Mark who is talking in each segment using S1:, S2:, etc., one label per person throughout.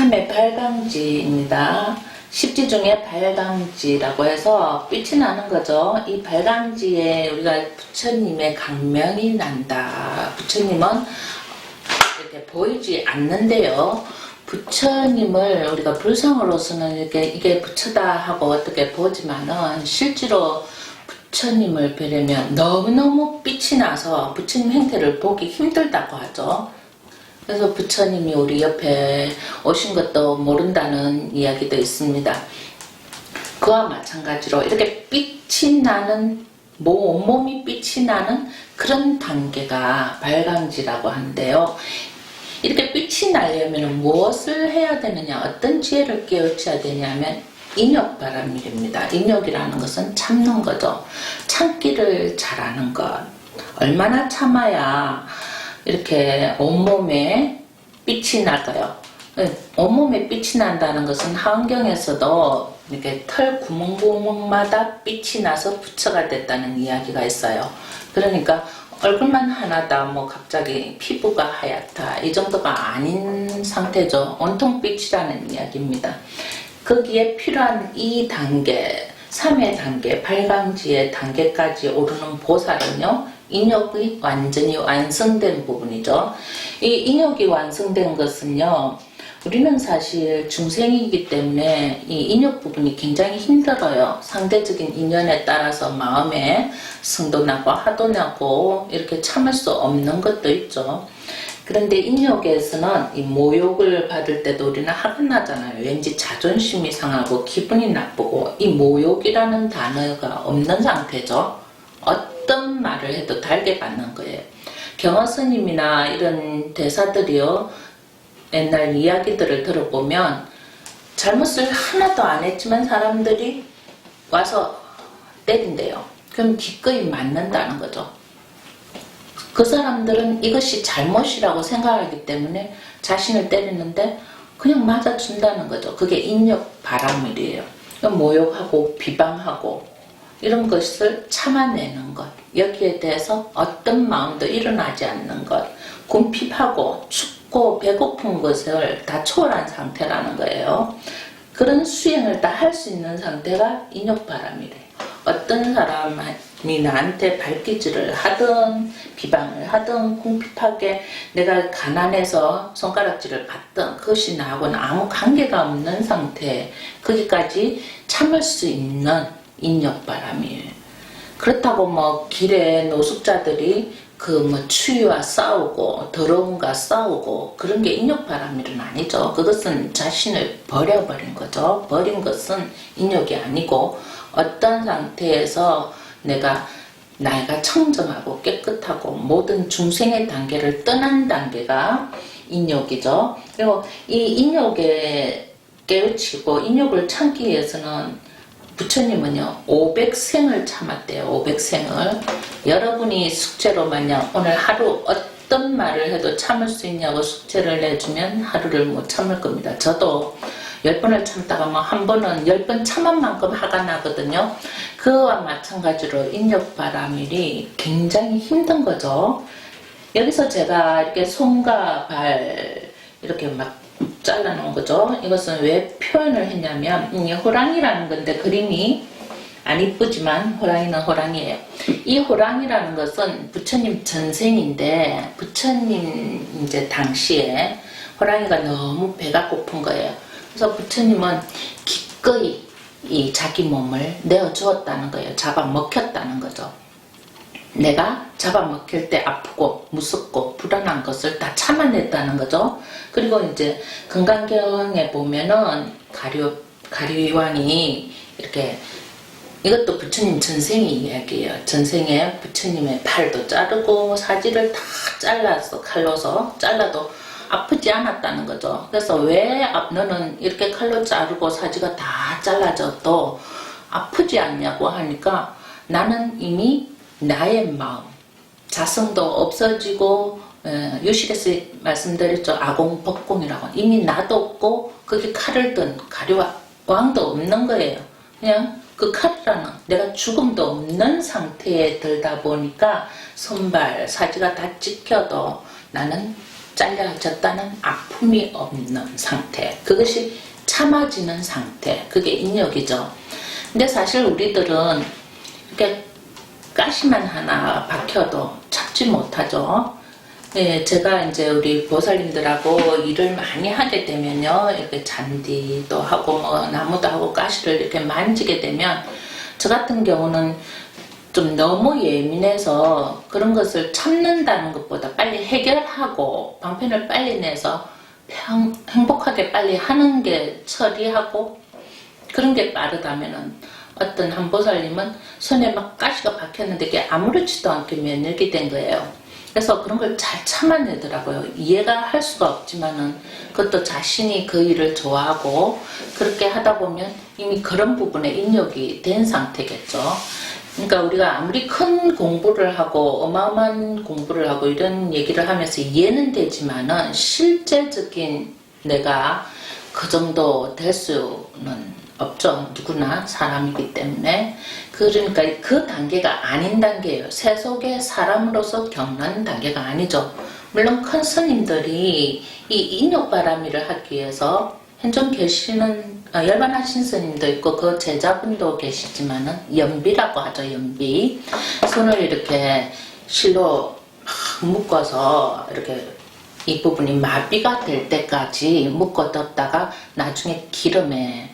S1: 3의 발광지입니다. 십지 중에 발광지라고 해서 빛이 나는 거죠. 이 발광지에 우리가 부처님의 강명이 난다. 부처님은 이렇게 보이지 않는데요. 부처님을 우리가 불성으로서는 이게 부처다 하고 어떻게 보지만은 실제로 부처님을 뵈려면 너무너무 빛이 나서 부처님 행태를 보기 힘들다고 하죠. 그래서 부처님이 우리 옆에 오신 것도 모른다는 이야기도 있습니다. 그와 마찬가지로 이렇게 빛이 나는, 온몸이 빛이 나는 그런 단계가 발광지라고 하는데요. 이렇게 빛이 나려면 무엇을 해야 되느냐, 어떤 지혜를 깨우쳐야 되냐면 인욕바람일입니다. 인욕이라는 것은 참는 거죠. 참기를 잘하는 것. 얼마나 참아야 이렇게 온몸에 빛이 날까요? 온몸에 빛이 난다는 것은 하원경에서도 이렇게 털 구멍구멍마다 빛이 나서 부처가 됐다는 이야기가 있어요. 그러니까 얼굴만 하나다, 갑자기 피부가 하얗다, 이 정도가 아닌 상태죠. 온통 빛이라는 이야기입니다. 거기에 필요한 이 단계, 3의 단계, 발광지의 단계까지 오르는 보살은요, 인욕이 완전히 완성된 부분이죠. 이 인욕이 완성된 것은요, 우리는 사실 중생이기 때문에 이 인욕 부분이 굉장히 힘들어요. 상대적인 인연에 따라서 마음에 성도 나고 화도 나고 이렇게 참을 수 없는 것도 있죠. 그런데 인욕에서는 이 모욕을 받을 때도 우리는 화가 나잖아요. 왠지 자존심이 상하고 기분이 나쁘고, 이 모욕이라는 단어가 없는 상태죠. 어떤 말을 해도 달게 받는 거예요. 경허스님이나 이런 대사들이요, 옛날 이야기들을 들어보면 잘못을 하나도 안 했지만 사람들이 와서 때린대요. 그럼 기꺼이 맞는다는 거죠. 그 사람들은 이것이 잘못이라고 생각하기 때문에 자신을 때리는데 그냥 맞아준다는 거죠. 그게 인욕 바람일이에요. 모욕하고 비방하고 이런 것을 참아내는 것, 여기에 대해서 어떤 마음도 일어나지 않는 것, 궁핍하고 춥고 배고픈 것을 다 초월한 상태라는 거예요. 그런 수행을 다 할 수 있는 상태가 인욕바람이래요. 어떤 사람이 나한테 발기질을 하든 비방을 하든 궁핍하게 내가 가난해서 손가락질을 받든 그것이 나하고는 아무 관계가 없는 상태, 거기까지 참을 수 있는 인욕바람이에요. 그렇다고 길에 노숙자들이 추위와 싸우고 더러움과 싸우고 그런 게 인욕바람일은 아니죠. 그것은 자신을 버려버린 거죠. 버린 것은 인욕이 아니고 어떤 상태에서 나이가 청정하고 깨끗하고 모든 중생의 단계를 떠난 단계가 인욕이죠. 그리고 이 인욕에 깨우치고 인욕을 참기 위해서는 부처님은요 500생을 참았대요. 500생을. 여러분이 숙제로 만약 오늘 하루 어떤 말을 해도 참을 수 있냐고 숙제를 내주면 하루를 못 참을 겁니다. 저도 10번을 참다가 한 번은 10번 참은 만큼 화가 나거든요. 그와 마찬가지로 인욕바람일이 굉장히 힘든 거죠. 여기서 제가 이렇게 손과 발 이렇게 잘라놓은 거죠. 이것은 왜 표현을 했냐면 호랑이라는 건데 그림이 안 이쁘지만 호랑이는 호랑이에요. 이 호랑이라는 것은 부처님 전생인데 부처님 이제 당시에 호랑이가 너무 배가 고픈 거예요. 그래서 부처님은 기꺼이 이 자기 몸을 내어주었다는 거예요. 잡아먹혔다는 거죠. 내가 잡아먹힐 때 아프고 무섭고 불안한 것을 다 참아냈다는 거죠. 그리고 이제 금강경에 보면은 가리왕이 이렇게, 이것도 부처님 전생의 이야기예요. 전생에 부처님의 팔도 자르고 사지를 다 잘라서 칼로서 잘라도 아프지 않았다는 거죠. 그래서 왜 너는 이렇게 칼로 자르고 사지가 다 잘라져도 아프지 않냐고 하니까 나는 이미 나의 마음, 자성도 없어지고 유실에서 말씀드렸죠. 아공법공이라고. 이미 나도 없고 거기 칼을 든 가리왕도 없는 거예요. 그냥 그 칼이라는 내가 죽음도 없는 상태에 들다 보니까 손발, 사지가 다 찢겨도 나는 잘려졌다는 아픔이 없는 상태, 그것이 참아지는 상태, 그게 인력이죠. 근데 사실 우리들은 이렇게 가시만 하나 박혀도 참지 못하죠. 네, 제가 이제 우리 보살님들하고 일을 많이 하게 되면요, 이렇게 잔디도 하고 뭐 나무도 하고 가시를 이렇게 만지게 되면 저 같은 경우는 좀 너무 예민해서 그런 것을 참는다는 것보다 빨리 해결하고 방편을 빨리 내서 행복하게 빨리 하는 게 처리하고 그런 게 빠르다면은 어떤 한 보살님은 손에 막 가시가 박혔는데 그게 아무렇지도 않게 면역이 된 거예요. 그래서 그런 걸 잘 참아내더라고요. 이해가 할 수가 없지만은 그것도 자신이 그 일을 좋아하고 그렇게 하다 보면 이미 그런 부분에 인력이 된 상태겠죠. 그러니까 우리가 아무리 큰 공부를 하고 어마어마한 공부를 하고 이런 얘기를 하면서 이해는 되지만은 실제적인 내가 그 정도 될 수는 없죠. 누구나 사람이기 때문에. 그러니까 그 단계가 아닌 단계예요. 세속의 사람으로서 겪는 단계가 아니죠. 물론 큰 스님들이 이 인욕바람이를 하기 위해서 현존 계시는 열반하신 스님도 있고 그 제자분도 계시지만은 연비라고 하죠. 연비. 손을 이렇게 실로 묶어서 이렇게 이 부분이 마비가 될 때까지 묶어뒀다가 나중에 기름에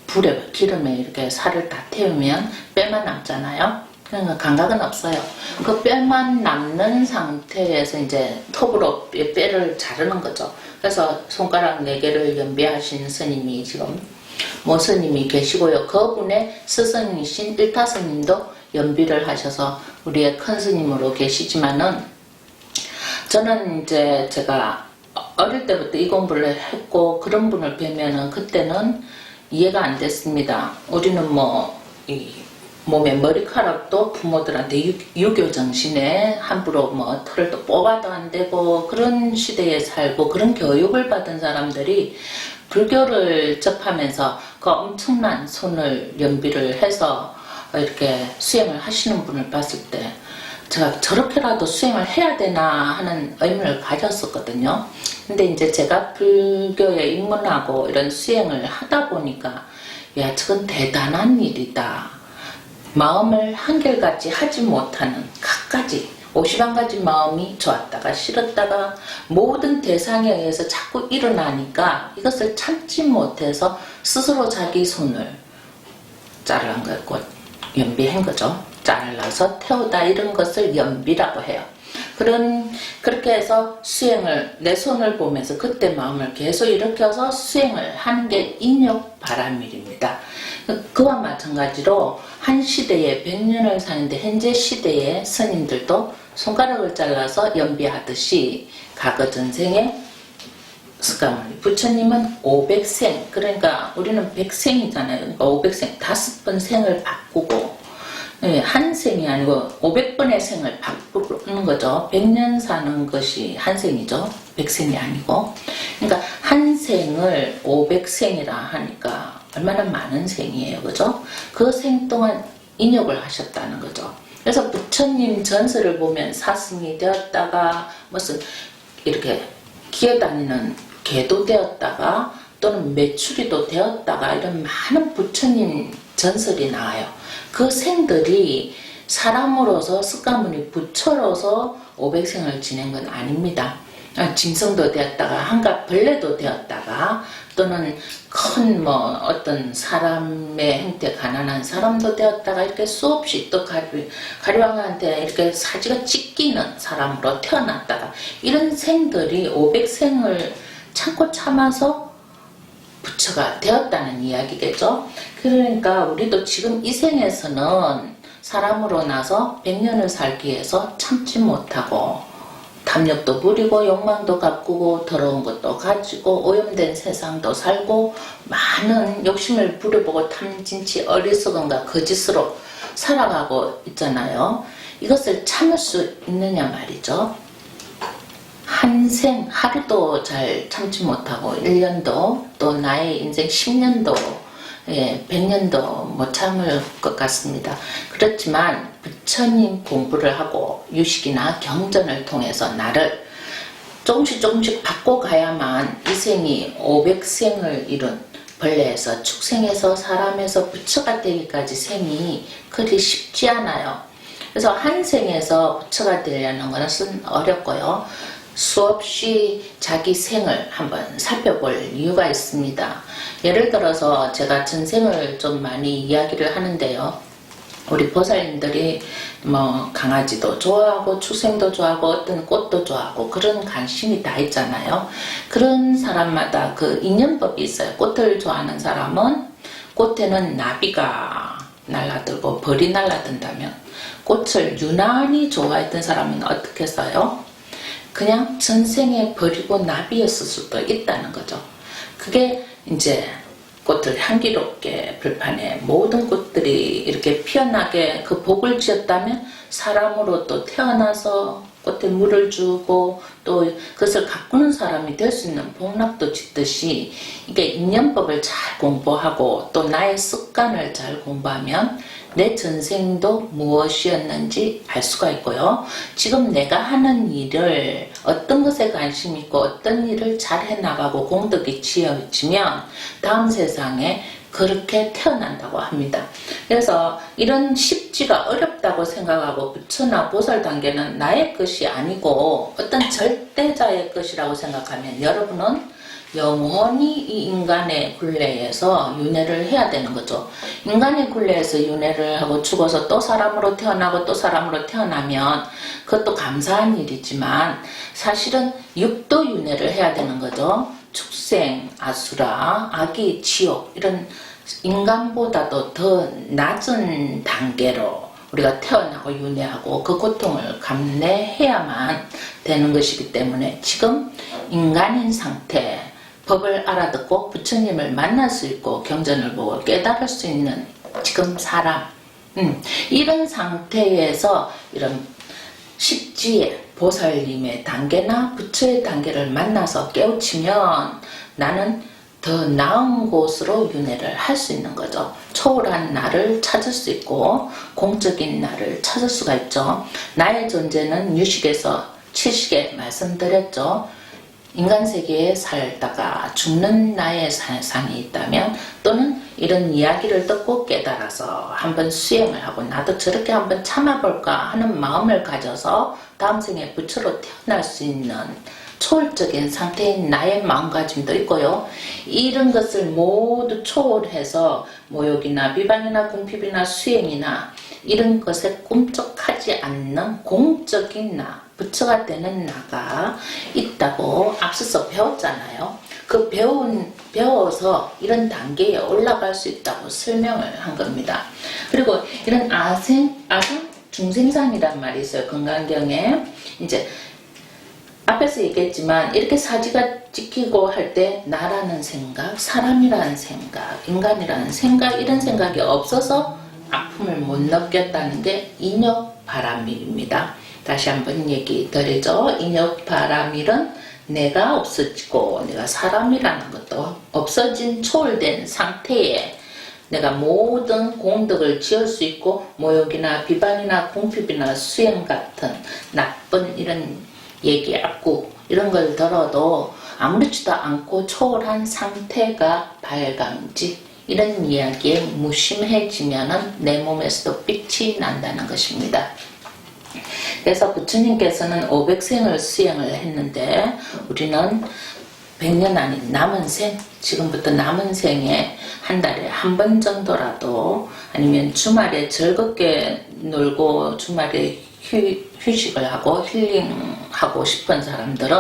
S1: 불에 기름에 이렇게 살을 다 태우면 뼈만 남잖아요. 그러니까 감각은 없어요. 그 뼈만 남는 상태에서 이제 톱으로 뼈를 자르는 거죠. 그래서 손가락 4개를 연비하신 스님이 지금 모 스님이 계시고요. 그분의 스승이신 일타 스님도 연비를 하셔서 우리의 큰 스님으로 계시지만은 저는 이제 제가 어릴 때부터 이 공부를 했고 그런 분을 뵈면은 그때는 이해가 안 됐습니다. 우리는 뭐 이 몸의 머리카락도 부모들한테 유교 정신에 함부로 뭐 털을 또 뽑아도 안 되고 그런 시대에 살고 그런 교육을 받은 사람들이 불교를 접하면서 그 엄청난 손을 연비를 해서 이렇게 수행을 하시는 분을 봤을 때 제가 저렇게라도 수행을 해야 되나 하는 의문을 가졌었거든요. 근데 이제 제가 불교에 입문하고 이런 수행을 하다 보니까 야, 저건 대단한 일이다. 마음을 한결같이 하지 못하는 갖가지 51가지 마음이 좋았다가 싫었다가 모든 대상에 의해서 자꾸 일어나니까 이것을 참지 못해서 스스로 자기 손을 자르는 거고 연비한 거죠. 잘라서 태우다 이런 것을 연비라고 해요. 그렇게 해서 수행을 내 손을 보면서 그때 마음을 계속 일으켜서 수행을 하는 게 인욕바람일입니다. 그와 마찬가지로 한 시대에 100년을 사는데 현재 시대의 스님들도 손가락을 잘라서 연비하듯이 과거 전생에 스가모니 부처님은 500생, 그러니까 우리는 100생이잖아요. 그러니까 500생, 5번 생을 바꾸고 한 생이 아니고 500번의 생을 바꾸는 거죠. 100년 사는 것이 한 생이죠. 100생이 아니고. 그러니까 한 생을 500생이라 하니까 얼마나 많은 생이에요. 그죠? 그 생 동안 인욕을 하셨다는 거죠. 그래서 부처님 전설을 보면 사슴이 되었다가 무슨 이렇게 기어다니는 개도 되었다가 또는 메추리도 되었다가 이런 많은 부처님 전설이 나와요. 그 생들이 사람으로서 스가모니 부처로서 500생을 지낸 건 아닙니다. 짐승도 되었다가 한갓 벌레도 되었다가 또는 큰 뭐 어떤 사람의 형태 가난한 사람도 되었다가 이렇게 수없이 또 가리왕한테 이렇게 사지가 찢기는 사람으로 태어났다가 이런 생들이 500생을 참고 참아서 부처가 되었다는 이야기겠죠. 그러니까 우리도 지금 이 생에서는 사람으로 나서 100년을 살기 위해서 참지 못하고 탐욕도 부리고 욕망도 가꾸고 더러운 것도 가지고 오염된 세상도 살고 많은 욕심을 부려보고 탐진치 어리석음과 거짓으로 살아가고 있잖아요. 이것을 참을 수 있느냐 말이죠. 한 생 하루도 잘 참지 못하고 1년도 또 나의 인생 10년도 100년도 못 참을 것 같습니다. 그렇지만 부처님 공부를 하고 유식이나 경전을 통해서 나를 조금씩 조금씩 바꿔가야만 이 생이 500생을 이룬 벌레에서 축생에서 사람에서 부처가 되기까지 생이 그리 쉽지 않아요. 그래서 한 생에서 부처가 되려는 것은 어렵고요. 수없이 자기 생을 한번 살펴볼 이유가 있습니다. 예를 들어서 제가 전생을 좀 많이 이야기를 하는데요. 우리 보살님들이 뭐 강아지도 좋아하고 축생도 좋아하고 어떤 꽃도 좋아하고 그런 관심이 다 있잖아요. 그런 사람마다 그 인연법이 있어요. 꽃을 좋아하는 사람은 꽃에는 나비가 날아들고 벌이 날아든다면 꽃을 유난히 좋아했던 사람은 어떻게 써요? 그냥 전생에 벌이고 나비였을 수도 있다는 거죠. 그게 이제 꽃을 향기롭게 불판에 모든 꽃들이 이렇게 피어나게 그 복을 지었다면 사람으로 또 태어나서 꽃에 물을 주고 또 그것을 가꾸는 사람이 될 수 있는 복락도 짓듯이 이게 인연법을 잘 공부하고 또 나의 습관을 잘 공부하면 내 전생도 무엇이었는지 알 수가 있고요. 지금 내가 하는 일을 어떤 것에 관심 있고 어떤 일을 잘 해나가고 공덕이 지어지면 다음 세상에 그렇게 태어난다고 합니다. 그래서 이런 쉽지가 어렵다고 생각하고 부처나 보살 단계는 나의 것이 아니고 어떤 절대자의 것이라고 생각하면 여러분은 영원히 이 인간의 굴레에서 윤회를 해야 되는 거죠. 인간의 굴레에서 윤회를 하고 죽어서 또 사람으로 태어나고 또 사람으로 태어나면 그것도 감사한 일이지만 사실은 육도 윤회를 해야 되는 거죠. 축생, 아수라, 아기, 지옥 이런 인간보다도 더 낮은 단계로 우리가 태어나고 윤회하고 그 고통을 감내해야만 되는 것이기 때문에 지금 인간인 상태 법을 알아듣고 부처님을 만날 수 있고 경전을 보고 깨달을 수 있는 지금 사람 이런 상태에서 이런 십지의 보살님의 단계나 부처의 단계를 만나서 깨우치면 나는 더 나은 곳으로 윤회를 할 수 있는 거죠. 초월한 나를 찾을 수 있고 공적인 나를 찾을 수가 있죠. 나의 존재는 유식에서 칠식에 말씀드렸죠. 인간 세계에 살다가 죽는 나의 세상이 있다면 또는 이런 이야기를 듣고 깨달아서 한번 수행을 하고 나도 저렇게 한번 참아볼까 하는 마음을 가져서 다음 생에 부처로 태어날 수 있는 초월적인 상태인 나의 마음가짐도 있고요. 이런 것을 모두 초월해서 모욕이나 비방이나 궁핍이나 수행이나 이런 것에 꿈쩍하지 않는 공적인 나, 부처가 되는 나가 있다고 앞서서 배웠잖아요. 그 배워서 이런 단계에 올라갈 수 있다고 설명을 한 겁니다. 그리고 이런 아생 중생상이란 말이 있어요. 건강경에 이제 앞에서 얘기했지만 이렇게 사지가 찍히고 할 때 나라는 생각, 사람이라는 생각, 인간이라는 생각 이런 생각이 없어서 아픔을 못 느꼈다는 게 인욕바라밀입니다. 다시 한번 얘기 드리죠. 인욕바라밀은 내가 없어지고 내가 사람이라는 것도 없어진 초월된 상태에 내가 모든 공덕을 지을 수 있고 모욕이나 비방이나 궁핍이나 수행 같은 나쁜 이런 얘기, 악구 이런 걸 들어도 아무렇지도 않고 초월한 상태가 발감지 이런 이야기에 무심해지면은 내 몸에서도 빛이 난다는 것입니다. 그래서 부처님께서는 500생을 수행을 했는데 우리는 100년 아닌 남은 생, 지금부터 남은 생에 한 달에 한 번 정도라도 아니면 주말에 즐겁게 놀고 주말에 휴식을 하고 힐링하고 싶은 사람들은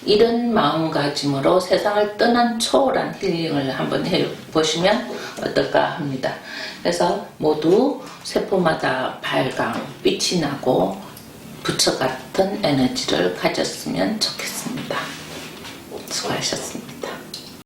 S1: 이런 마음가짐으로 세상을 떠난 초월한 힐링을 한번 해보시면 어떨까 합니다. 그래서 모두 세포마다 발광, 빛이 나고 부처 같은 에너지를 가졌으면 좋겠습니다. 수고하셨습니다.